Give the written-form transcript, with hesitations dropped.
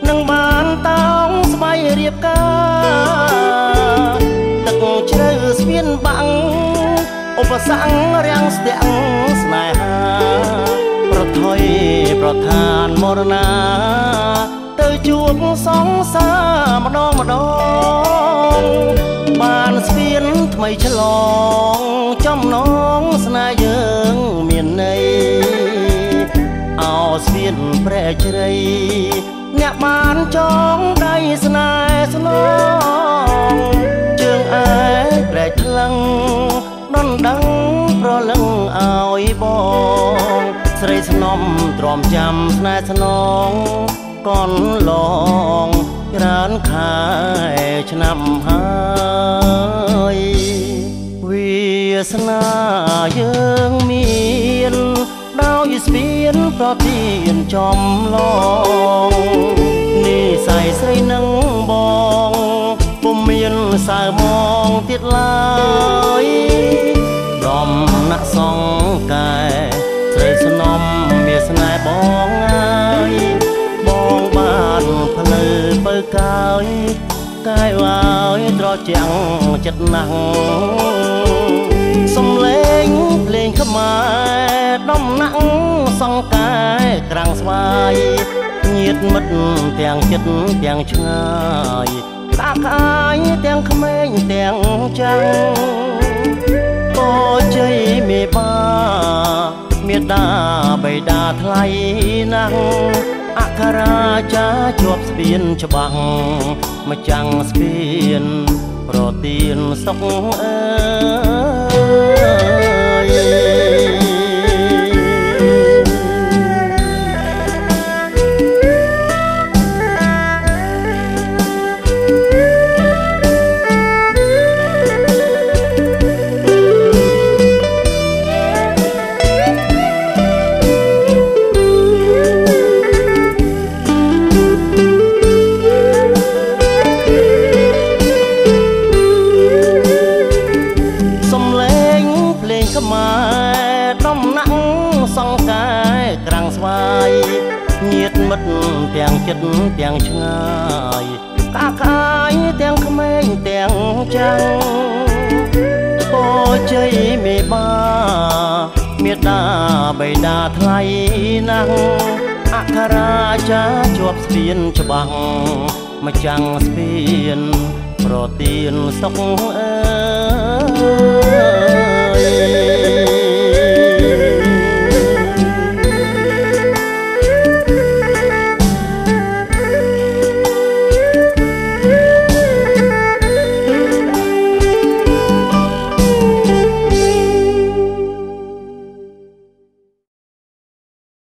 នឹងបានតោងស្បៃរៀបការទឹកជ្រៅស្ពានបាំងឧបសគ្គរាំងស្ទាំងស្នេហាប្រថុយប្រឋានមរណាទៅជួបសង្សារម្ដងបានស្ពានថ្មីឆ្លងចំណងស្នេហ៍យើងមានន័យអោស្ពានព្រែកជ្រៃអ្នកបានចងដៃស្នេហ៍ស្នងជើងឯព្រែកថ្លឹងដណ្ដឹងប្រលឹងឲ្យបងស្រីស្នំទ្រាំចាំស្នេហ៍ស្នងកនឡងច្រើនខែឆ្នាំហើយវាសនាយើងមានដោយស្ពានប្រទានចំឡងនេះសៃស្រីនឹងបងពុំមានសៅមងទៀតឡើយដំណាក់សងកែស្រីស្នំមានស្នេហ៍បងហើយបងបានផ្លូវបើកាយកាយវាយត្រជាក់ចិត្តណាស់សំឡេងភ្លេងខ្មែរដំណាក់សង្កែក្រាំងស្វាយញាតមិត្តទាំងចិត្តទាំងឆ្ងាយតាកាយទាំងក្មេងទាំងចាំងពោជ័យមេបាមេដាបៃតាថ្លៃណាស់អក្ខរាចាជាប់ស្ពានច្បាស់មកចាំងស្ពានប្រទានសុខអើយខ្មែរដំណាក់សង្កែក្រាំងស្វាយញាតមិត្តទាំងចិត្តទាំងឆ្ងាយតាកាយទាំងក្មេងទាំងចាំងពោជ័យមេបាមេដាបៃតាថ្លៃណាស់អក្ខរាចាជាប់ស្ពានច្បាស់មកចាំងស្ពានប្រទានសុខអើយ